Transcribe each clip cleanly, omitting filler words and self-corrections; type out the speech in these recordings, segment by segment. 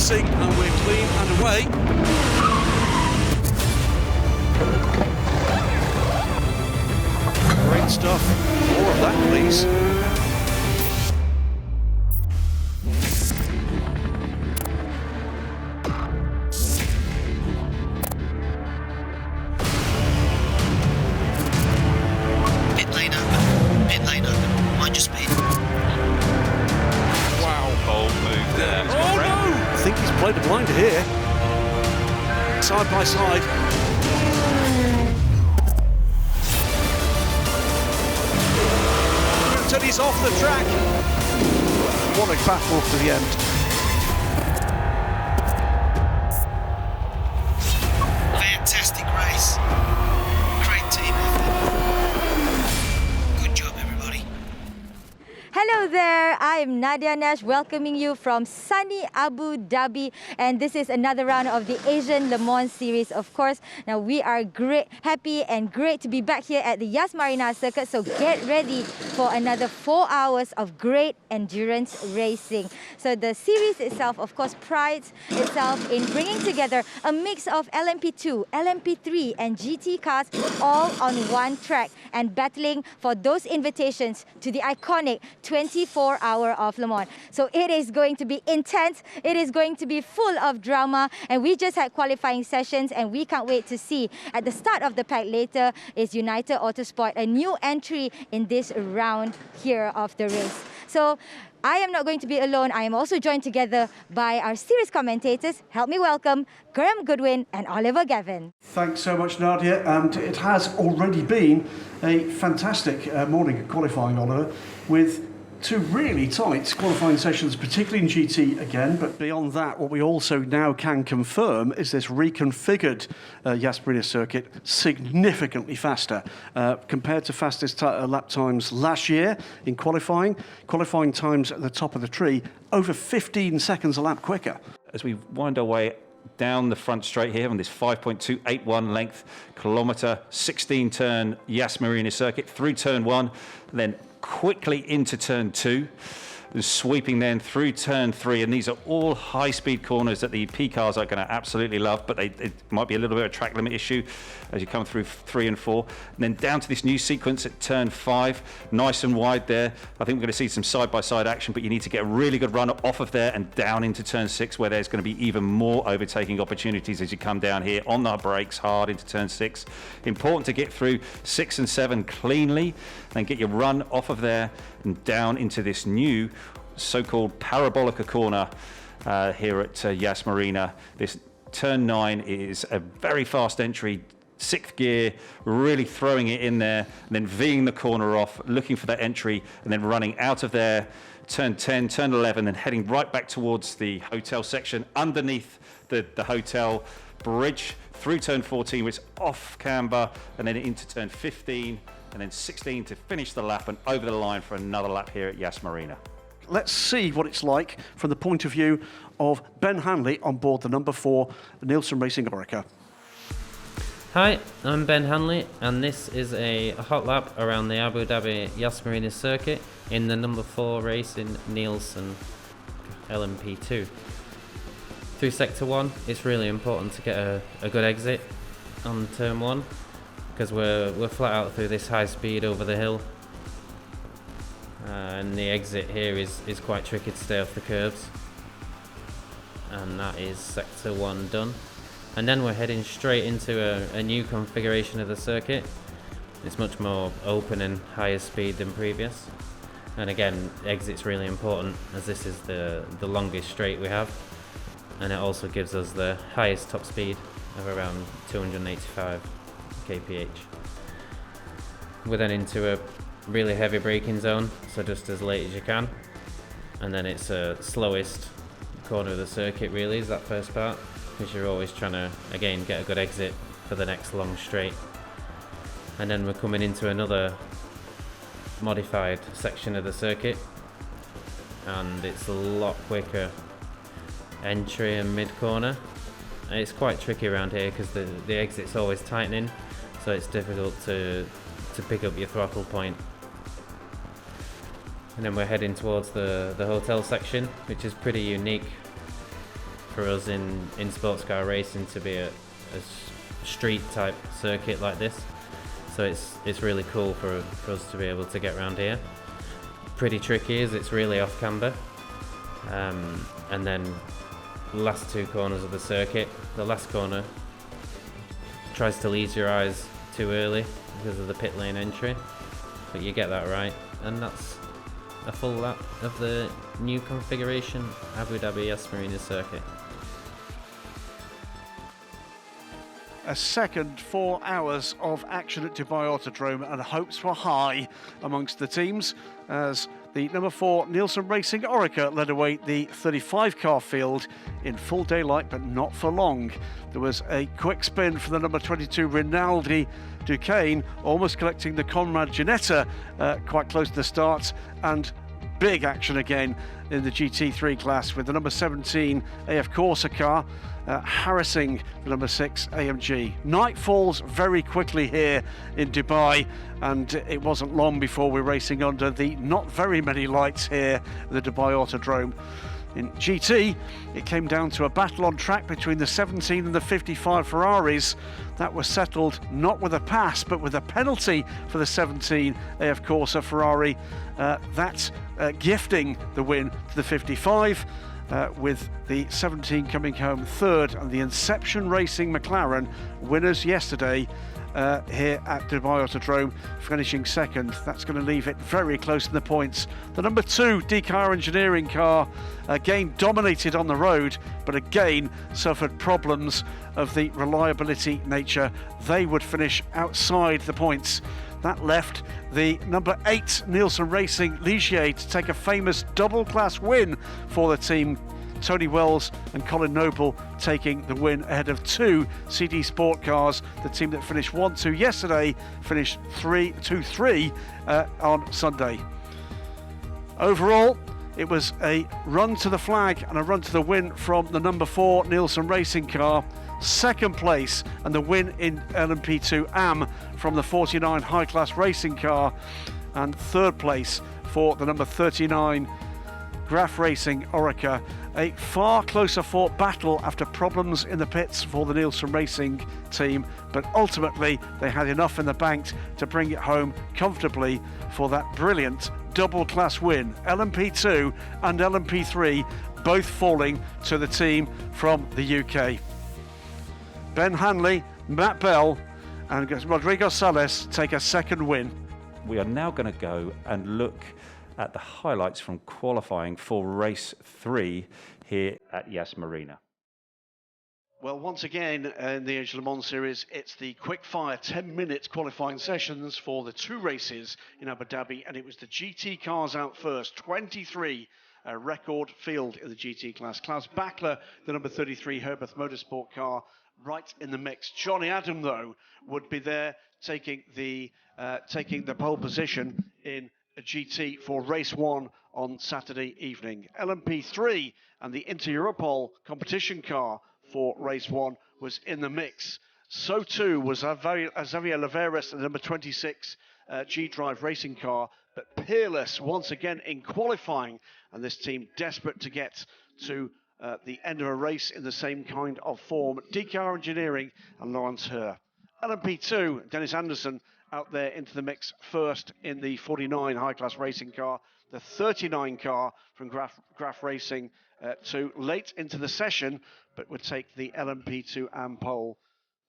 racing, and we're clean and away. Great stuff. More of that, please. Pit lane open. Mind your speed. Wow. Bold move there. Oh no! I think he's played a blinder here. Side by side. Until he's off the track. What a battle to the end. Fantastic race. Great team effort. Good job, everybody. Hello there, I am Nadia Nash welcoming you from sunny Abu Dhabi, and this is another round of the Asian Le Mans series, of course. Now we are happy and great to be back here at the Yas Marina Circuit, so get ready for another 4 hours of great endurance racing. So the series itself, of course, prides itself in bringing together a mix of LMP2, LMP3 and GT cars all on one track and battling for those invitations to the iconic 24-hour of Le Mans. So it is going to be intense, it is going to be full of drama, and we just had qualifying sessions and we can't wait to see. At the start of the pack later is United Autosport, a new entry in this round here of the race. So I am not going to be alone. I am also joined together by our series commentators. Help me welcome Graham Goodwin and Oliver Gavin. Thanks so much, Nadia. And it has already been a fantastic morning of qualifying, Oliver, with two really tight qualifying sessions, particularly in GT again. But beyond that, what we also now can confirm is this reconfigured Yas Marina Circuit significantly faster compared to fastest lap times last year in qualifying. Qualifying times at the top of the tree, over 15 seconds a lap quicker. As we wind our way down the front straight here on this 5.281 length kilometre, 16 turn Yas Marina Circuit through turn 1, then quickly into turn 2, and sweeping then through turn 3, and these are all high-speed corners that the P cars are going to absolutely love, but it might be a little bit of a track limit issue as you come through 3 and 4, and then down to this new sequence at turn 5, nice and wide there. I think we're going to see some side-by-side action, but you need to get a really good run off of there and down into turn 6, where there's going to be even more overtaking opportunities as you come down here on the brakes hard into turn 6. Important to get through 6 and 7 cleanly, and get your run off of there and down into this new so-called parabolica corner here at Yas Marina. This turn 9 is a very fast entry, 6th gear, really throwing it in there, and then V'ing the corner off, looking for that entry, and then running out of there, turn 10, turn 11, and heading right back towards the hotel section underneath the hotel bridge, through turn 14, which is off camber, and then into turn 15, and then 16 to finish the lap and over the line for another lap here at Yas Marina. Let's see what it's like from the point of view of Ben Hanley on board the number 4 Nielsen Racing Orica. Hi, I'm Ben Hanley, and this is a hot lap around the Abu Dhabi Yas Marina Circuit in the number 4 Racing Nielsen LMP2. Through sector 1, it's really important to get a good exit on turn 1, because we're flat out through this high speed over the hill, and the exit here is quite tricky to stay off the curves, and that is sector 1 done. And then we're heading straight into a new configuration of the circuit. It's much more open and higher speed than previous, and again, exit's really important as this is the longest straight we have, and it also gives us the highest top speed of around 285 kph. We're then into a really heavy braking zone, so just as late as you can, and then it's a slowest corner of the circuit really is that first part, because you're always trying to again get a good exit for the next long straight. And then we're coming into another modified section of the circuit, and it's a lot quicker entry and mid corner. And it's quite tricky around here because the exit's always tightening, so it's difficult to pick up your throttle point. And then we're heading towards the hotel section, which is pretty unique for us in sports car racing to be a street type circuit like this. So it's really cool for us to be able to get around here. Pretty tricky as it's really off camber. And then the last two corners of the circuit, the last corner tries to lead your eyes too early because of the pit lane entry, but you get that right, and that's a full lap of the new configuration Abu Dhabi Yas Marina Circuit. A second 4 hours of action at Dubai Autodrome, and hopes were high amongst the teams as the number 4 Nielsen Racing Orica led away the 35 car field in full daylight, but not for long. There was a quick spin for the number 22 Rinaldi Duquesne, almost collecting the Conrad Ginetta quite close to the start, and big action again in the GT3 class with the number 17 AF Corsa car harassing the number 6 AMG. Night falls very quickly here in Dubai, and it wasn't long before we're racing under the not very many lights here at the Dubai Autodrome. In GT, it came down to a battle on track between the 17 and the 55 Ferraris. That was settled not with a pass, but with a penalty for the 17 AF Corsa Ferrari. Gifting the win to the 55, with the 17 coming home third, and the Inception Racing McLaren winners yesterday here at Dubai Autodrome, finishing second. That's going to leave it very close in the points. The number 2 DKR Engineering car again dominated on the road, but again suffered problems of the reliability nature. They would finish outside the points. That left the number 8 Nielsen Racing Ligier to take a famous double class win for the team. Tony Wells and Colin Noble taking the win ahead of 2 CD Sport cars. The team that finished 1-2 yesterday finished 2-3 on Sunday. Overall, it was a run to the flag and a run to the win from the number 4 Nielsen Racing car. Second place and the win in LMP2 AM from the 49 High Class Racing car, and third place for the number 39 Graf Racing Orica. A far closer fought battle after problems in the pits for the Nielsen Racing team, but ultimately they had enough in the bank to bring it home comfortably for that brilliant double class win. LMP2 and LMP3 both falling to the team from the UK. Ben Hanley, Matt Bell and Rodrigo Sales take a second win. We are now going to go and look at the highlights from qualifying for race 3 here at Yas Marina. Well, once again in the Asian Le Mans Series, it's the quick-fire 10-minute qualifying sessions for the 2 races in Abu Dhabi, and it was the GT cars out first. 23 record field in the GT class. Klaus Bachler, the number 33 Herbeth Motorsport car, right in the mix. Johnny Adam, though, would be there taking the pole position in a GT for race 1 on Saturday evening. LMP3 and the Inter-Europol competition car for race 1 was in the mix. So too was Xavier Laveras, the number 26 G-Drive racing car, but peerless once again in qualifying, and this team desperate to get to the end of a race in the same kind of form. DKR Engineering and Lawrence Herr. LMP2, Dennis Anderson out there into the mix first in the 49 high-class racing car. The 39 car from Graf Racing to late into the session, but would take the LMP2 AM pole.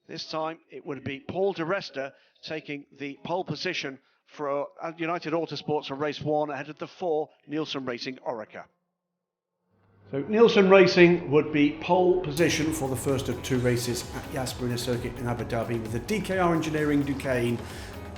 This time it would be Paul de Resta taking the pole position for United Autosports for race 1 ahead of the 4 Nielsen Racing Orica. So Nielsen Racing would be pole position for the first of 2 races at Yas Marina Circuit in Abu Dhabi, with the DKR Engineering Duquesne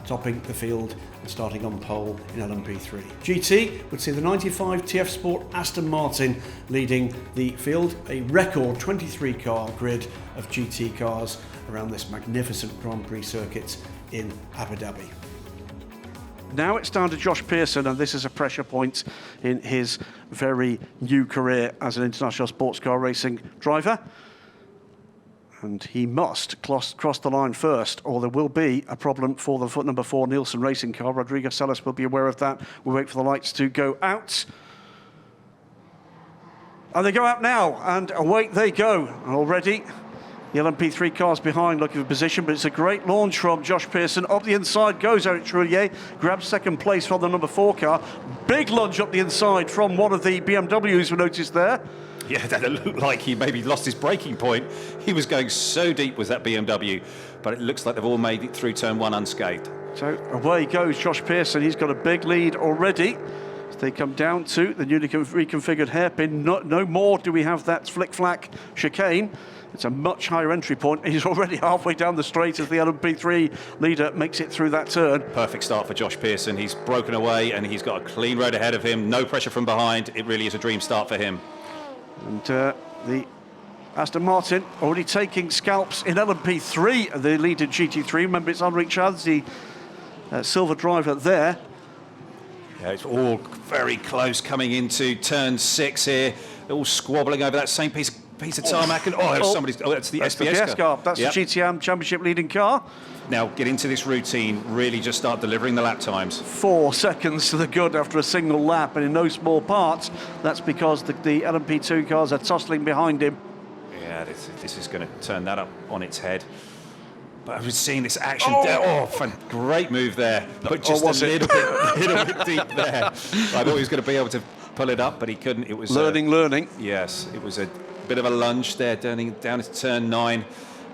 topping the field and starting on pole in LMP3. GT would see the 95 TF Sport Aston Martin leading the field, a record 23 car grid of GT cars around this magnificent Grand Prix circuit in Abu Dhabi. Now it's down to Josh Pearson, and this is a pressure point in his very new career as an international sports car racing driver. And he must cross the line first, or there will be a problem for the number 4 Nielsen Racing car. Rodrigo Sales will be aware of that. We'll wait for the lights to go out. And they go out now, and away they go. Already, the LMP3 car's behind, looking for position, but it's a great launch from Josh Pearson. Up the inside goes Eric Trullier, grabs second place from the number 4 car. Big lunge up the inside from one of the BMWs we noticed there. Yeah, that looked like he maybe lost his braking point. He was going so deep with that BMW, but it looks like they've all made it through turn 1 unscathed. So away goes Josh Pearson. He's got a big lead already. As they come down to the newly reconfigured hairpin. No more do we have that flick-flack chicane. It's a much higher entry point. He's already halfway down the straight as the LMP3 leader makes it through that turn. Perfect start for Josh Pearson. He's broken away and he's got a clean road ahead of him. No pressure from behind. It really is a dream start for him. And the Aston Martin already taking scalps in LMP3, the lead in GT3. Remember, it's Henrik Chads, the silver driver there. Yeah, it's all very close coming into turn 6 here. They're all squabbling over that same piece of tarmac. And that's the SBS car. That's the GTM Championship leading car. Now get into this routine, really just start delivering the lap times. 4 seconds to the good after a single lap, and in no small part, that's because the LMP2 cars are tussling behind him. Yeah, this is going to turn that up on its head. But I was seeing this action there. Great move there. But just a little bit deep there. I thought he was going to be able to pull it up, but he couldn't. It was learning. Yes, it was a bit of a lunge there, down into turn 9.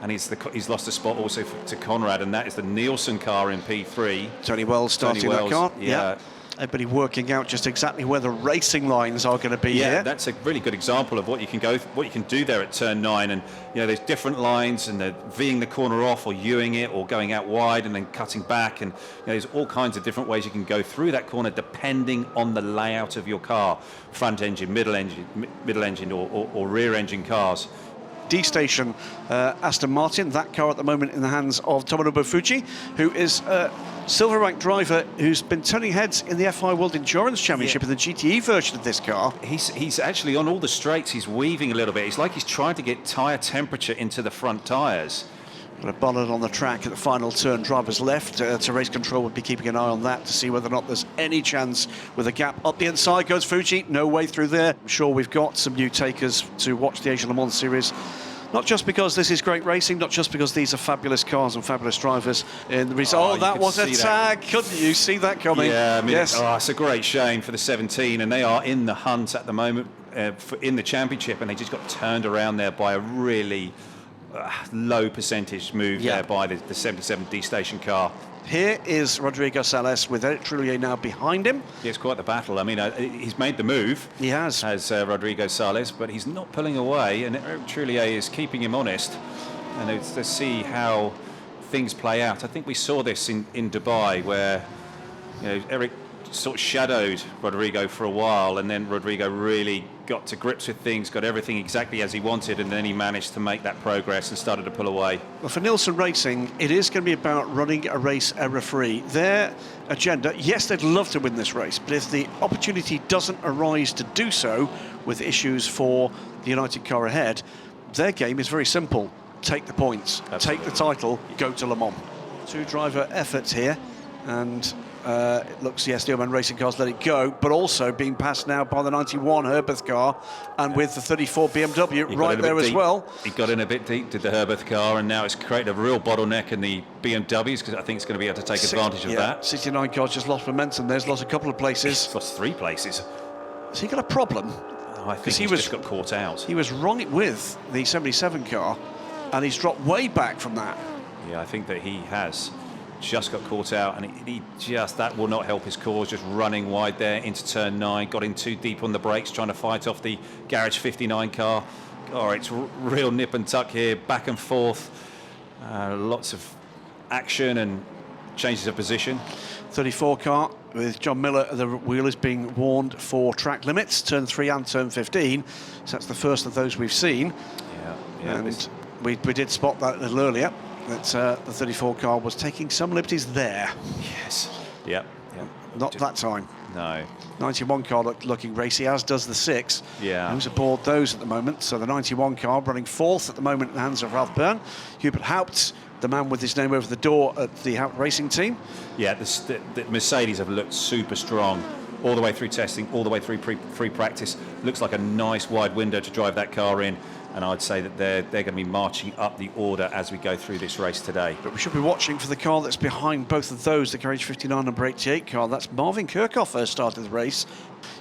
And he's lost a spot also to Conrad, and that is the Nielsen car in P3. Tony Wells starting that car. Yeah. Everybody working out just exactly where the racing lines are going to be here. Yeah, that's a really good example of what you can do there at turn 9. And there's different lines, and they're V'ing the corner off, or U'ing it, or going out wide and then cutting back. And there's all kinds of different ways you can go through that corner depending on the layout of your car: front engine, middle engine, or rear engine cars. D-Station Aston Martin, that car at the moment in the hands of Tomonobu Fuji, who is a silver rank driver who's been turning heads in the FI World Endurance Championship in the GTE version of this car. He's actually on all the straights, he's weaving a little bit. It's like he's trying to get tyre temperature into the front tyres. Got a bonnet on the track at the final turn, driver's left. To race control would be keeping an eye on that to see whether or not there's any chance with a gap. Up the inside goes Fuji, no way through there. I'm sure we've got some new takers to watch the Asian Le Mans Series. Not just because this is great racing, not just because these are fabulous cars and fabulous drivers. In the result, that was a tag. Couldn't you see that coming? Yeah, I mean, yes. It's a great shame for the 17, and they are in the hunt at the moment in the championship, and they just got turned around there by a really low percentage move there by the 77 D-Station car. Here is Rodrigo Sales with Eric Trullier now behind him. Yeah, it's quite the battle. I mean, he's made the move. He has. Rodrigo Sales, but he's not pulling away, and Eric Trullier is keeping him honest. And it's to see how things play out. I think we saw this in Dubai, where Eric sort of shadowed Rodrigo for a while, and then Rodrigo really got to grips with things, got everything exactly as he wanted, and then he managed to make that progress and started to pull away. Well, for Nielsen Racing, it is going to be about running a race error-free. Their agenda, yes, they'd love to win this race, but if the opportunity doesn't arise to do so with issues for the United car ahead, their game is very simple. Take the points, take the title, go to Le Mans. 2 driver efforts here, and it looks, yes, the Oman Racing cars let it go, but also being passed now by the 91 Herbeth car, and with the 34 BMW right there as well. He got in a bit deep, did the Herbeth car, and now it's created a real bottleneck in the BMWs, because I think it's going to be able to take advantage of that. 69 cars just lost momentum. There's lost a couple of places. He's lost 3 places. Has he got a problem? I think he just got caught out. He was right with the 77 car, and he's dropped way back from that. Yeah, I think that he has just got caught out, and that will not help his cause, just running wide there into turn 9, got in too deep on the brakes, trying to fight off the Garage 59 car. It's real nip and tuck here, back and forth, lots of action and changes of position. 34 car with John Miller, the wheel is being warned for track limits, turn 3 and turn 15, so that's the first of those we've seen. Yeah, and we did spot that a little earlier, that the 34 car was taking some liberties there. Yes. Yep. Not that time. No. 91 car looking racy, as does the 6. Yeah. Who's aboard those at the moment? So the 91 car running 4th at the moment in the hands of Ralph Byrne. Hubert Haupt, the man with his name over the door at the Haupt Racing team. Yeah, the Mercedes have looked super strong all the way through testing, all the way through free practice. Looks like a nice wide window to drive that car in. And I'd say that they're going to be marching up the order as we go through this race today. But we should be watching for the car that's behind both of those, the Garage 59 number 88 car. That's Marvin Kirchhoff started the race.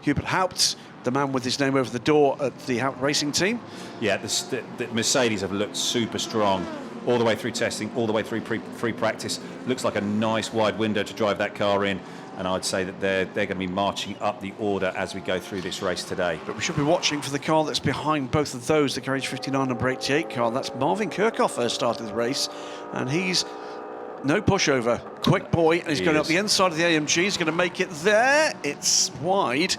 Hubert Haupt, the man with his name over the door at the Haupt Racing team. Yeah, the Mercedes have looked super strong all the way through testing, all the way through free practice. Looks like a nice wide window to drive that car in. And I'd say that they're going to be marching up the order as we go through this race today. But we should be watching for the car that's behind both of those, the Garage 59 number 88 car. That's Marvin Kirchhoff started the race, and he's no pushover. Quick boy, and he's going up the inside of the AMG. He's going to make it there. It's wide,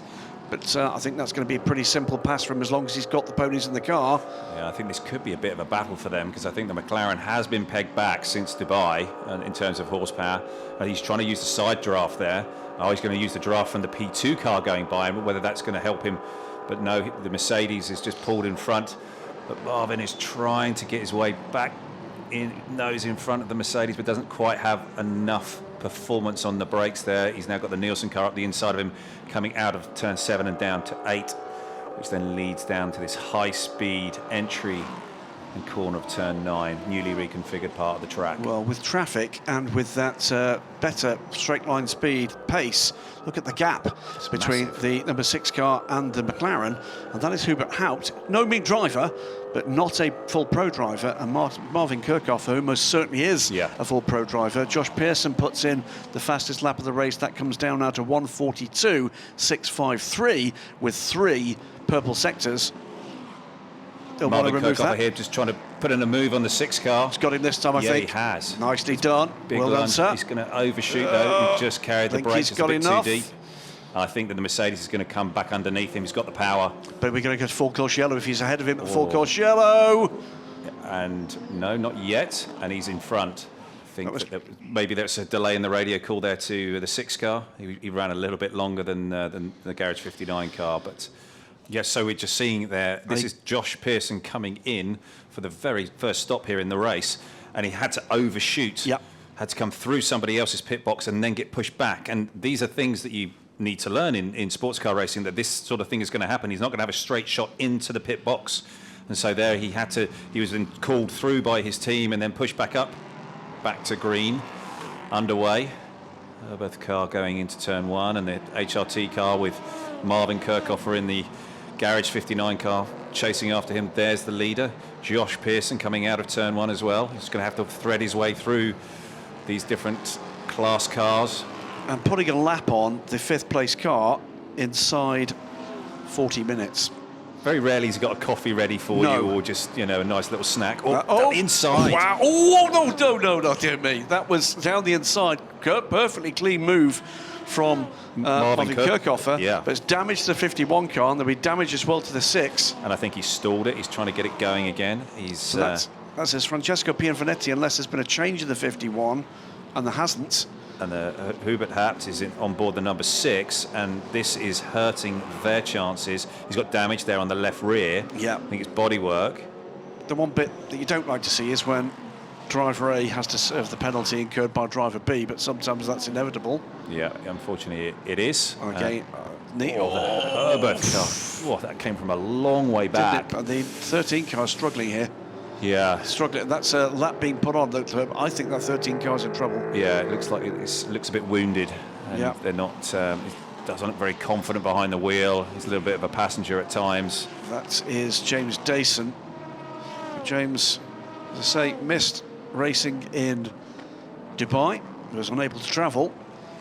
but I think that's going to be a pretty simple pass for him as long as he's got the ponies in the car. Yeah, I think this could be a bit of a battle for them because I think the McLaren has been pegged back since Dubai in terms of horsepower. And he's trying to use the side draft there. Oh, he's going to use the draft from the P2 car going by, and whether that's going to help him. But no, the Mercedes is just pulled in front. But Marvin is trying to get his way back in, nose in front of the Mercedes, but doesn't quite have enough performance on the brakes there. He's now got the Nielsen car up the inside of him, coming out of turn 7 and down to 8, which then leads down to this high-speed entry and corner of turn 9, newly reconfigured part of the track. Well, with traffic and with that better straight line speed pace, look at the gap between the number 6 car and the McLaren, and that is Hubert Haupt. No mean driver, but not a full pro driver, and Marvin Kirchhoff, who most certainly is a full pro driver. Josh Pearson puts in the fastest lap of the race. That comes down now to 1:42.653 with 3 purple sectors. They'll want to remove that. Here just trying to put in a move on the 6 car. He's got him this time, I think. Yeah, he has. Nicely done. Big well done, sir. He's going to overshoot, though. He just carried the brakes. He's got a bit enough. too deep. I think that the Mercedes is going to come back underneath him. He's got the power. But we're going to go full course yellow if he's ahead of him at full course yellow. And no, not yet. And he's in front. I think maybe there's a delay in the radio call there to the 6 car. He ran a little bit longer than the Garage 59 car, but... Yes, so we're just seeing there, this is Josh Pearson coming in for the very first stop here in the race, and he had to overshoot, had to come through somebody else's pit box and then get pushed back. And these are things that you need to learn in sports car racing, that this sort of thing is going to happen. He's not going to have a straight shot into the pit box. And so there he was then called through by his team and then pushed back up, back to green, underway. Both car going into turn 1, and the HRT car with Marvin Kirchhoff in the Garage 59 car chasing after him. There's the leader, Josh Pearson, coming out of turn 1 as well. He's going to have to thread his way through these different class cars. And putting a lap on the 5th place car inside 40 minutes. Very rarely he's got a coffee ready for you, or just, a nice little snack. Inside. Wow. Oh, no, dear me. That was down the inside. Perfectly clean move from Marvin Kirchhoff, but it's damaged to the 51 car, and there'll be damage as well to the 6. And I think he stalled it. He's trying to get it going again. So that's his Francesco Pianfanetti, unless there's been a change in the 51, and there hasn't. And Hubert Haupt is on board the number 6, and this is hurting their chances. He's got damage there on the left rear. Yeah. I think it's bodywork. The one bit that you don't like to see is when driver A has to serve the penalty incurred by driver B, but sometimes that's inevitable. Yeah, unfortunately it is. Okay. Herbert car. Oh, that came from a long way back. The 13 car is struggling here. Yeah. Struggling. That's a lap being put on. I think that 13 car's in trouble. Yeah, it looks like it looks a bit wounded. And they're not. He doesn't look very confident behind the wheel. He's a little bit of a passenger at times. That is James Dayson. James, as I say, missed racing in Dubai. He was unable to travel.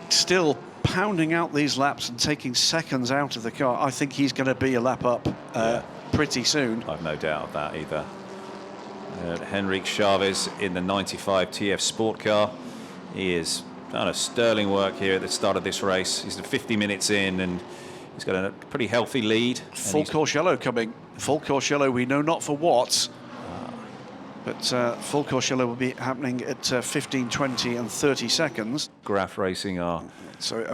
Still pounding out these laps and taking seconds out of the car. I think he's going to be a lap up pretty soon. I've no doubt of that either. Henrique Chavez in the 95 TF Sport car. He has done a sterling work here at the start of this race. He's 50 minutes in, and he's got a pretty healthy lead. Full course yellow coming. Full course yellow, we know not for what. But full course yellow will be happening at 15, 20 and 30 seconds. Graph Racing are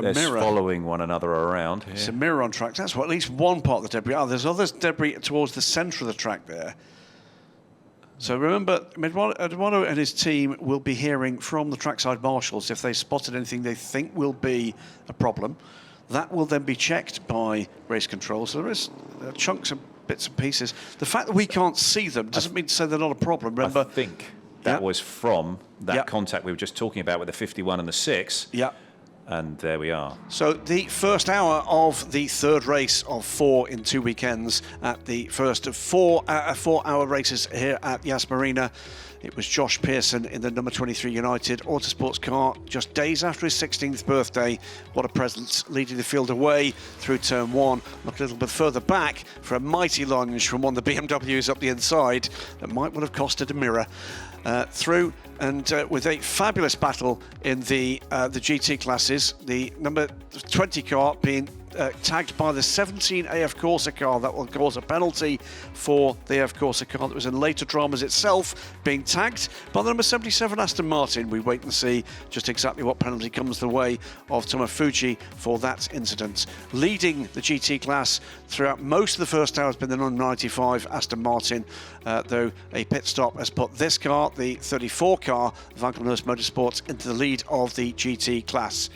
mirror following one another around. It's a mirror on track. That's what at least one part of the debris. There's other debris towards the centre of the track there. So remember, Eduardo and his team will be hearing from the trackside marshals if they spotted anything they think will be a problem. That will then be checked by race control. So there is chunks and bits and pieces. The fact that we can't see them doesn't mean to say they're not a problem. Remember, I think that was from that contact we were just talking about with the 51 and the 6. Yeah. And there we are. So the first hour of the third race of 4 in 2 weekends at the first of 4-hour races here at Yas Marina. It was Josh Pearson in the number 23 United Autosports car just days after his 16th birthday. What a presence, leading the field away through turn 1. Look a little bit further back for a mighty lunge from one of the BMWs up the inside that might well have costed a mirror. Through and with a fabulous battle in the GT classes, the number 20 car being tagged by the 17 AF Corsa car. That will cause a penalty for the AF Corsa car that was in later dramas itself, being tagged by the number 77 Aston Martin. We wait and see just exactly what penalty comes the way of Tomofuji for that incident. Leading the GT class throughout most of the first hour has been the number 95 Aston Martin, though a pit stop has put this car, the 34 car, Vankelhurst Motorsports, into the lead of the GT class.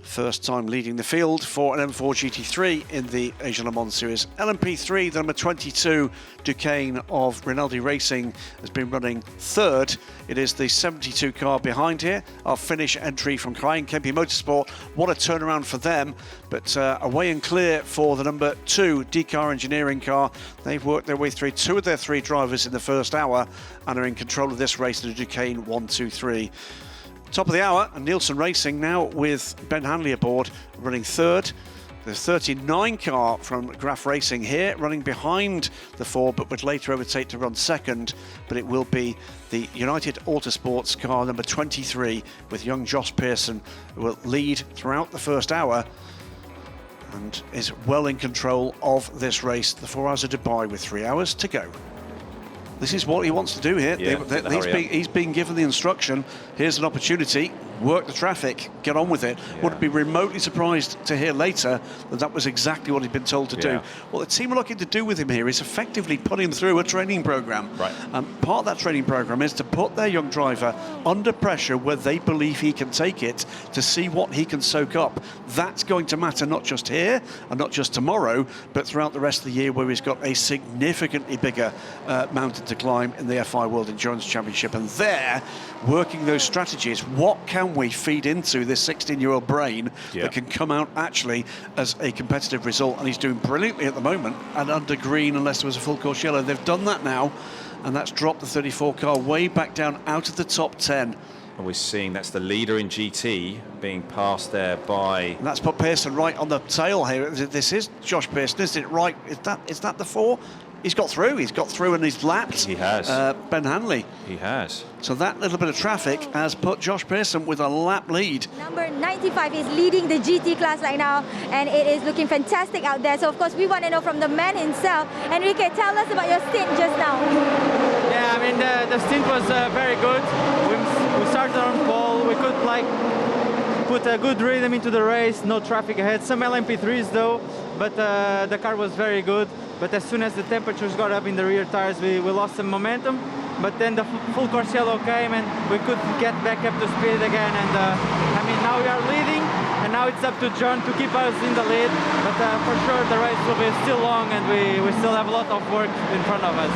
First time leading the field for an M4 GT3 in the Asian Le Mans Series. LMP3, the number 22 Duquesne of Rinaldi Racing, has been running third. It is the 72 car behind here. Our Finnish entry from Cayenne Kempi Motorsport. What a turnaround for them. But away and clear for the number 2 D-Car Engineering car. They've worked their way through 2 of their 3 drivers in the first hour and are in control of this race, the Duquesne 1-2-3. Top of the hour, and Nielsen Racing now with Ben Hanley aboard, running third. The 39 car from Graf Racing here, running behind the 4, but would later overtake to run second. But it will be the United Autosports car, number 23, with young Josh Pearson, who will lead throughout the first hour and is well in control of this race. The 4 hours of Dubai with 3 hours to go. This is what he wants to do here. Yeah, he's been given the instruction. Here's an opportunity. Work the traffic. Get on with it. Yeah. Wouldn't be remotely surprised to hear later that that was exactly what he'd been told to do. What the team are looking to do with him here is effectively put him through a training program. Right. Part of that training program is to put their young driver under pressure where they believe he can take it, to see what he can soak up. That's going to matter not just here and not just tomorrow, but throughout the rest of the year, where he's got a significantly bigger mountain to climb in the FI World Endurance Championship. And there, working those strategies, what can we feed into this 16-year-old brain that can come out actually as a competitive result? And he's doing brilliantly at the moment, and under green, unless there was a full course yellow. They've done that now, and that's dropped the 34 car way back down out of the top 10. And we're seeing that's the leader in GT being passed there by... And that's put Pearson right on the tail here. This is Josh Pearson, isn't it? Right, is that the 4? He's got through and he's lapped. He has. Ben Hanley. He has. So that little bit of traffic has put Josh Pearson with a lap lead. Number 95 is leading the GT class right now, and it is looking fantastic out there. So of course we want to know from the man himself. Enrique, tell us about your stint just now. Yeah, I mean the stint was very good. We started on pole. We could put a good rhythm into the race. No traffic ahead. Some LMP3s though, but the car was very good. But as soon as the temperatures got up in the rear tires, we lost some momentum. But then the full course yellow came and we could get back up to speed again. And I mean, now we are leading, and now it's up to John to keep us in the lead. But for sure, the race will be still long, and we still have a lot of work in front of us.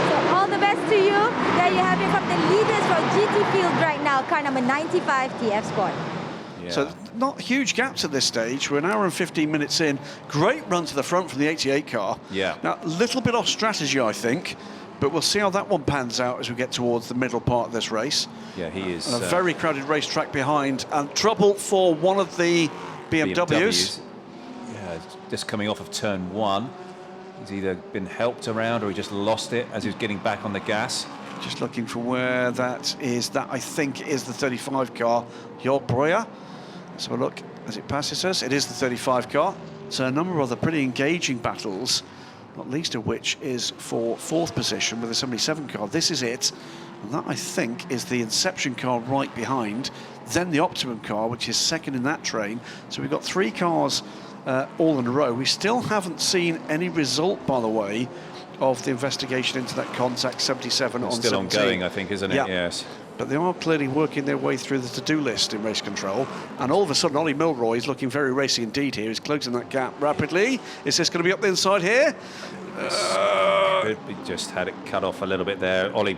So all the best to you. There you have it from the leaders for GT field right now, car number 95 TF Sport. Yeah. So not huge gaps at this stage. We're an hour and 15 minutes in. Great run to the front from the 88 car. Yeah. Now, a little bit off strategy, I think, but we'll see how that one pans out as we get towards the middle part of this race. Yeah, he is. And a very crowded racetrack behind, and trouble for one of the BMWs. Yeah, just coming off of turn 1. He's either been helped around or he just lost it as he was getting back on the gas. Just looking for where that is. That, I think, is the 35 car, Jörg Breuer. Let's have a look as it passes us. It is the 35 car. So a number of other pretty engaging battles, not least of which is for 4th position with the 77 car. This is it. And that, I think, is the Inception car right behind. Then the Optimum car, which is second in that train. So we've got 3 cars all in a row. We still haven't seen any result, by the way, of the investigation into that contact 77 It's on still 17. ongoing, I think, isn't it? Yeah. Yes. but they are clearly working their way through the to-do list in race control. And all of a sudden, Ollie Milroy is looking very racy indeed here. He's closing that gap rapidly. Is this going to be up the inside here? We just had it cut off a little bit there. Ollie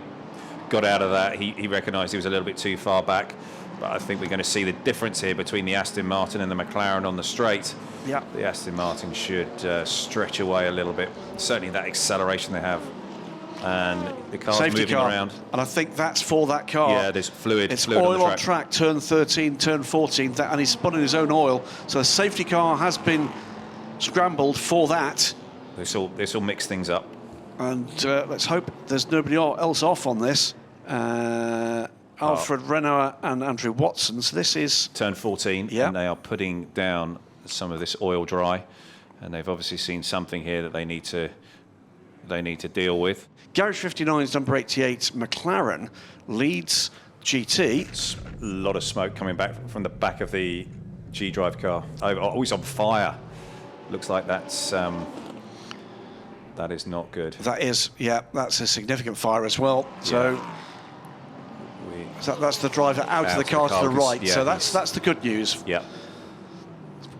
got out of that. He recognised he was a little bit too far back. But I think we're going to see the difference here between the Aston Martin and the McLaren on the straight. Yeah. The Aston Martin should stretch away a little bit. Certainly that acceleration they have. And the car's Safety moving car. around. And I think that's for that car. Yeah, there's fluid. It's fluid oil on on track, turn 13, turn 14, and he's spun in his own oil. So the safety car has been scrambled for that. This will mix things up. And let's hope there's nobody else off on this. Alfred Renauer and Andrew Watson. So this is turn 14, and they are putting down some of this oil dry, and they've obviously seen something here that they need to deal with. Garage 59's number 88 McLaren leads GT. It's a lot of smoke coming back from the back of the G-Drive car. Oh, he's on fire. Looks like that is not good. That is, yeah, that's a significant fire as well. So that's the driver out of the car to the right. Yeah, so that's the good news. Yeah.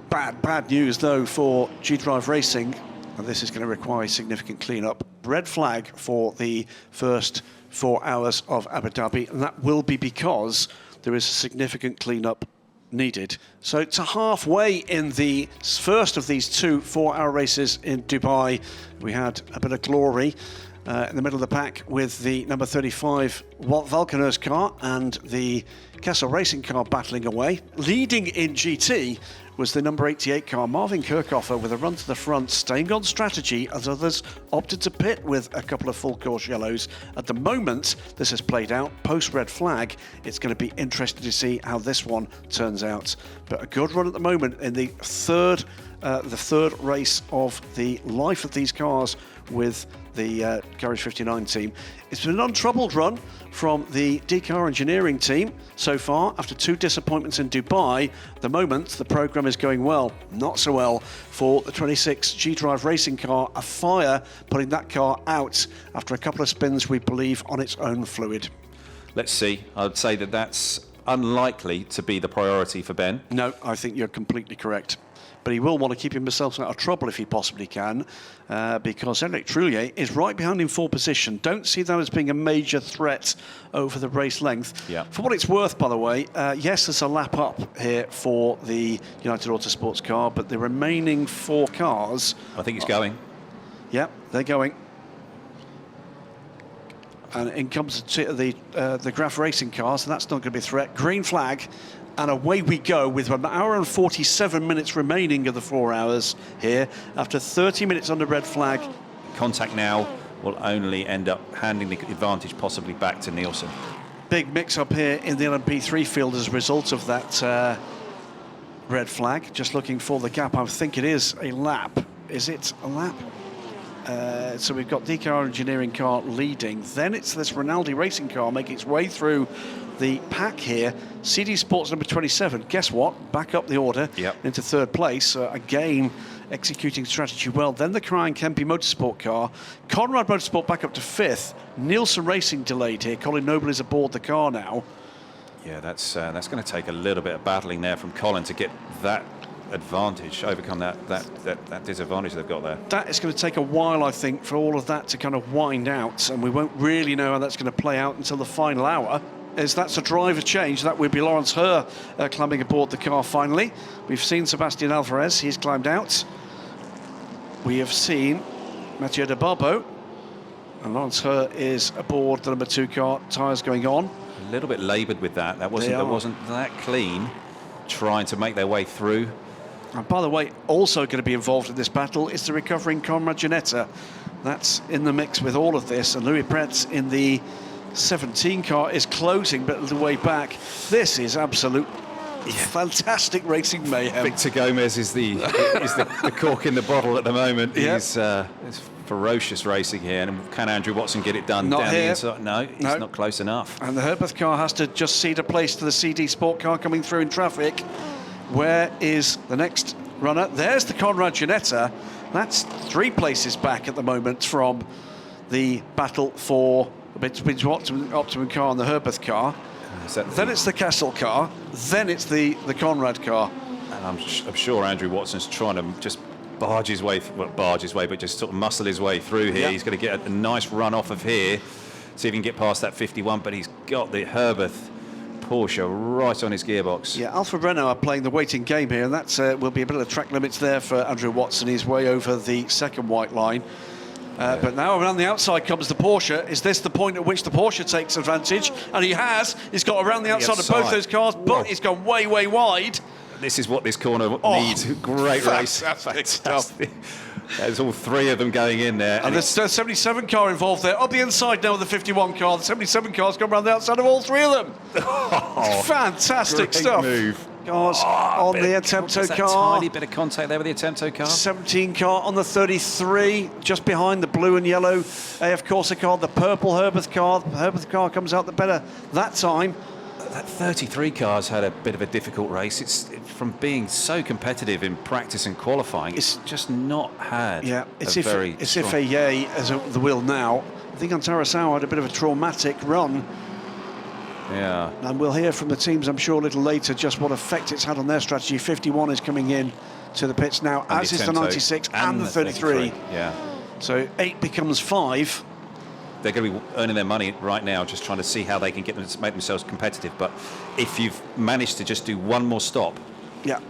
Bad news though for G-Drive Racing, and this is going to require significant clean-up. Red flag for the first 4 hours of Abu Dhabi, and that will be because there is a significant clean-up needed. So it's a halfway in the first of these 2 4-hour races in Dubai. We had a bit of glory in the middle of the pack with the number 35 Valkeners car and the Kessel Racing car battling away. Leading in GT was the number 88 car, Marvin Kirchhoffer, with a run to the front, staying on strategy as others opted to pit with a couple of full course yellows. At the moment this has played out, post-red flag, it's going to be interesting to see how this one turns out. But a good run at the moment in the third race of the life of these cars with the Garage 59 team. It's been an untroubled run from the D-Car engineering team so far after 2 disappointments in Dubai. At the moment, the programme is going well. Not so well for the 26 G-Drive Racing car. A fire putting that car out after a couple of spins, we believe, on its own fluid. Let's see. I would say that that's unlikely to be the priority for Ben. No, I think you're completely correct. But he will want to keep himself out of trouble if he possibly can, because Eric Trullier is right behind him for position. Don't see that as being a major threat over the race length. Yeah. For what it's worth, by the way, yes, there's a lap up here for the United Autosports car, but the remaining 4 cars... I think it's going. Yeah, they're going. And in comes the Graf Racing car, so that's not going to be a threat. Green flag. And away we go with 1 hour and 47 minutes remaining of the 4 hours here after 30 minutes under red flag. Contact now will only end up handing the advantage possibly back to Nielsen. Big mix-up here in the LMP3 field as a result of that red flag. Just looking for the gap. I think it is a lap. Is it a lap? So we've got D-Car engineering car leading. Then it's this Rinaldi racing car making its way through the pack here. CD Sports number 27. Guess what? Back up the order into 3rd place. Again, executing strategy well. Then the Crying Kempe Motorsport car. Conrad Motorsport back up to 5th. Nielsen Racing delayed here. Colin Noble is aboard the car now. Yeah, that's going to take a little bit of battling there from Colin to get that advantage, overcome that disadvantage they've got there. That is going to take a while, I think, for all of that to kind of wind out, and we won't really know how that's going to play out until the final hour, as that's a driver change. That would be Lawrence Herr climbing aboard the car finally. We've seen Sebastian Alvarez, he's climbed out. We have seen Mathieu de Barbeau, and Lawrence Herr is aboard the number 2 car, tyres going on. A little bit laboured with that. That wasn't that clean, trying to make their way through. And by the way, also going to be involved in this battle is the recovering Conrad Ginetta. That's in the mix with all of this. And Louis Pretz in the 17 car is closing, but the way back. This is absolute fantastic racing mayhem. Victor Gomez is the cork in the bottle at the moment. It's ferocious racing here. And can Andrew Watson get it done down the inside? No, he's not close enough. And the Herbeth car has to just cede a place to the CD Sport car coming through in traffic. Where is the next runner? There's the Conrad Ginetta. That's 3 places back at the moment from the battle for between Optimum car and the Herbeth car. Then it's the Kessel car. Then it's the Conrad car. And I'm sure Andrew Watson's trying to just barge his way, but just sort of muscle his way through here. He's going to get a nice run off of here, see if he can get past that 51, but he's got the Herbeth Porsche right on his gearbox. Yeah, Alfa Renault are playing the waiting game here, and that's will be a bit of track limits there for Andrew Watson. He's way over the second white line. But now around the outside comes the Porsche. Is this the point at which the Porsche takes advantage? And he has. He's got around the outside of both those cars, but he's gone way, way wide. This is what this corner needs. Great race. Fantastic. There's all three of them going in there. And there's a 77 car involved there. Up the inside now with the 51 car. The 77 car's gone around the outside of all three of them. Fantastic stuff. Move. Cars on the Attempto car. Tiny bit of contact there with the Attempto car. 17 car on the 33, just behind the blue and yellow AF Corsa car, the purple Herbeth car. The Herbeth car comes out the better that time. That 33 car's had a bit of a difficult race. It's from being so competitive in practice and qualifying. It's just not had. Yeah, it's if FAA as the wheel now. I think Antarasawa had a bit of a traumatic run. Yeah. And we'll hear from the teams, I'm sure, a little later, just what effect it's had on their strategy. 51 is coming in to the pits now, and as is the 96 and the 33. Yeah. So 8 becomes 5. They're going to be earning their money right now, just trying to see how they can make themselves competitive. But if you've managed to just do one more stop,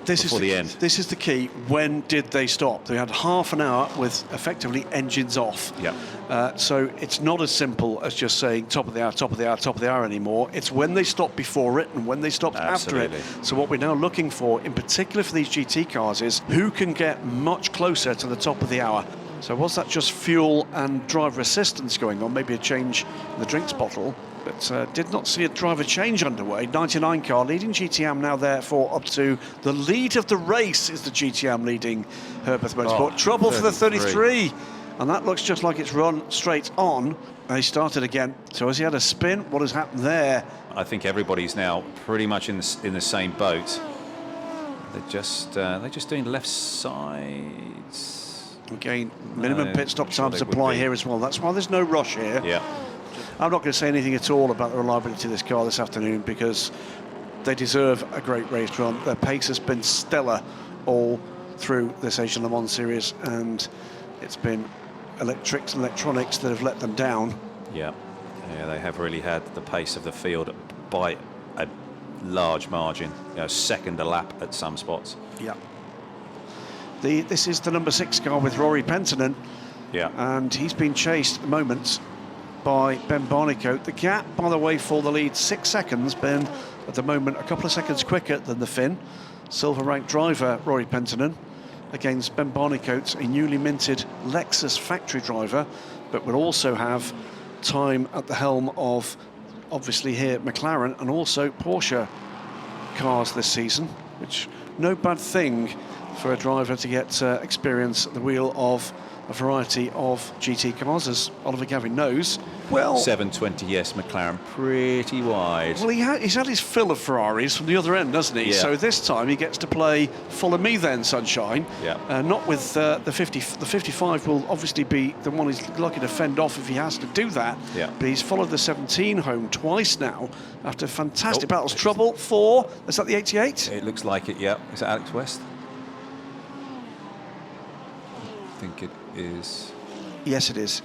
before the end. This is the key. When did they stop? They had half an hour with effectively engines off. Yeah. So it's not as simple as just saying top of the hour, top of the hour, top of the hour anymore. It's when they stopped before it and when they stopped after it. So what we're now looking for, in particular for these GT cars, is who can get much closer to the top of the hour. So was that just fuel and driver assistance going on? Maybe a change in the drinks bottle. But did not see a driver change underway. 99 car leading GTM now, therefore up to the lead of the race is the GTM leading Herbeth Motorsport. Trouble for the 33. And that looks just like it's run straight on. And he started again. So has he had a spin? What has happened there? I think everybody's now pretty much in the same boat. They're just doing left sides. Again, minimum pit stop times apply here as well. That's why there's no rush here. Yeah. I'm not going to say anything at all about the reliability of this car this afternoon because they deserve a great race run. Their pace has been stellar all through this Asian Le Mans series, and it's been electrics and electronics that have let them down. Yeah, they have really had the pace of the field by a large margin, second a lap at some spots. Yeah. This is the number 6 car with Rory Penttinen. Yeah. And he's been chased at the moment by Ben Barnicoat. The gap, by the way, for the lead, 6 seconds. Ben, at the moment, a couple of seconds quicker than the Finn. Silver-ranked driver, Rory Penttinen, against Ben Barnicoat, a newly minted Lexus factory driver, but will also have time at the helm of, obviously here, McLaren and also Porsche cars this season, which no bad thing for a driver to get experience at the wheel of a variety of GT cars, as Oliver Gavin knows. Well, 720, yes, McLaren, pretty wide. Well, he's had his fill of Ferraris from the other end, hasn't he? Yeah. So this time he gets to play follow me then, sunshine. Yeah. Not with the 50. The 55 will obviously be the one he's lucky to fend off if he has to do that. Yeah. But he's followed the 17 home twice now after fantastic battles. Trouble for, is that the 88? It looks like it, yeah. Is that Alex West? I think it is. Yes, it is.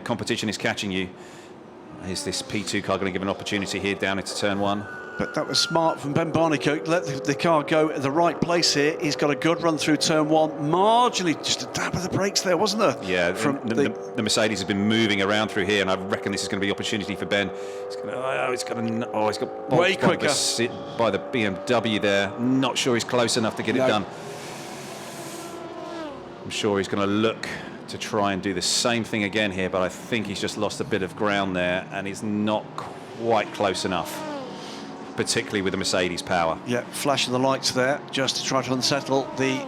Competition is catching you. Is this P2 car going to give an opportunity here down into turn 1? But that was smart from Ben Barnicoat. Let the car go at the right place here. He's got a good run through turn 1. Marginally, just a dab of the brakes there, wasn't there? Yeah, from the Mercedes has been moving around through here, and I reckon this is going to be opportunity for Ben. He's got way quicker by the BMW there. Not sure he's close enough to get it done. I'm sure he's going to look to try and do the same thing again here, but I think he's just lost a bit of ground there, and he's not quite close enough, particularly with the Mercedes power. Yeah, flashing the lights there just to try to unsettle the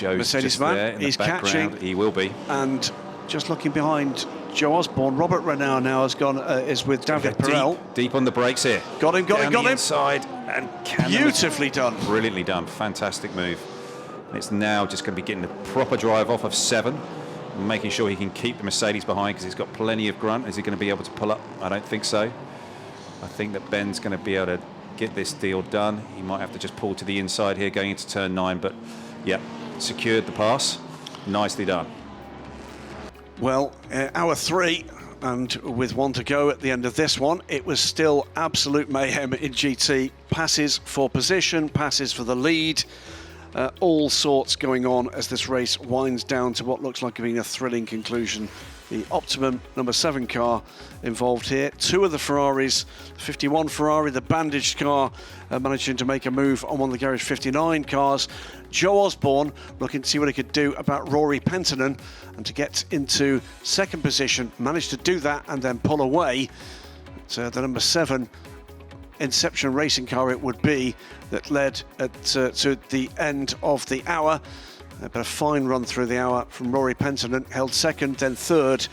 Mercedes van. He's catching. He will be. And just looking behind Joe Osborne, Robert Renau now has gone is with David Perel. Deep on the brakes here. Got him. Inside, and beautifully done. Brilliantly done. Fantastic move. And it's now just going to be getting the proper drive off of 7. making sure he can keep the Mercedes behind because he's got plenty of grunt. Is he going to be able to pull up? I don't think so. I think that Ben's going to be able to get this deal done. He might have to just pull to the inside here going into turn 9, but yeah, secured the pass. Nicely done. Well, hour 3, and with 1 to go at the end of this one, it was still absolute mayhem in GT. Passes for position, passes for the lead, all sorts going on as this race winds down to what looks like being a thrilling conclusion. The Optimum number 7 car involved here. 2 of the Ferraris, 51 Ferrari, the bandaged car, managing to make a move on one of the Garage 59 cars. Joe Osborne looking to see what he could do about Rory Penttinen and to get into 2nd position. Managed to do that and then pull away. The number 7 Inception racing car it would be that led to the end of the hour. But a fine run through the hour from Rory Penttinen, held 2nd, then 3rd.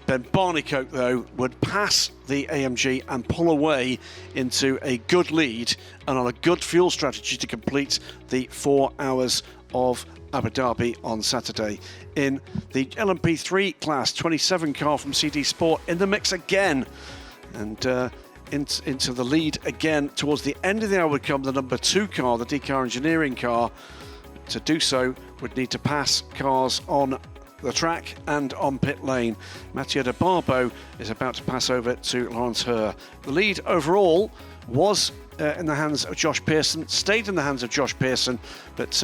Ben Barneycoat, though, would pass the AMG and pull away into a good lead and on a good fuel strategy to complete the 4 hours of Abu Dhabi on Saturday. In the LMP3 class, 27 car from CD Sport in the mix again. And into the lead again. Towards the end of the hour would come the number 2 car, the DCAR Engineering car. To do so, would need to pass cars on the track and on pit lane. Mathieu de Barbeau is about to pass over to Lawrence Herr. The lead overall was in the hands of Josh Pearson, stayed in the hands of Josh Pearson, but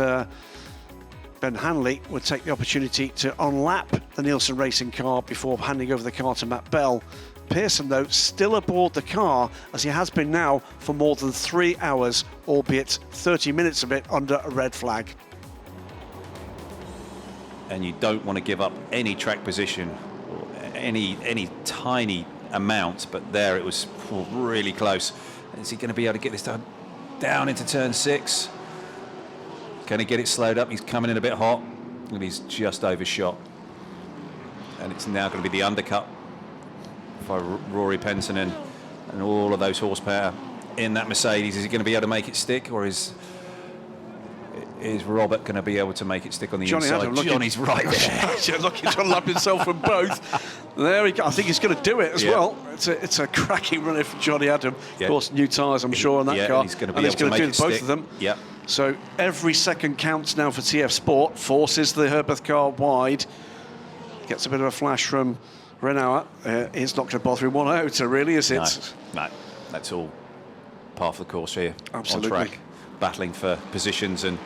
Ben Hanley would take the opportunity to unlap the Nielsen Racing car before handing over the car to Matt Bell. Pearson, though, still aboard the car, as he has been now for more than 3 hours, albeit 30 minutes of it under a red flag. And you don't want to give up any track position, or any tiny amount, but there it was really close. Is he going to be able to get this down into turn 6? Going to get it slowed up? He's coming in a bit hot, and he's just overshot. And it's now going to be the undercut by Rory Penttinen and all of those horsepower in that Mercedes. Is he going to be able to make it stick, or is Robert going to be able to make it stick on the Johnny inside? Adam, Johnny's right there. Looking to unlap himself from both. There we go. I think he's going to do it as well. It's a cracking run for Johnny Adam. Yeah. Of course, new tyres, I'm sure, on that car. And he's going to be able to make do it both stick. of them. Yeah. So every second counts now for TF Sport. Forces the Herbeth car wide. Gets a bit of a flash from Renault. It's not going to bother him 1 iota, really, is it? No, that's all part of the course here. Absolutely. On track, battling for positions. And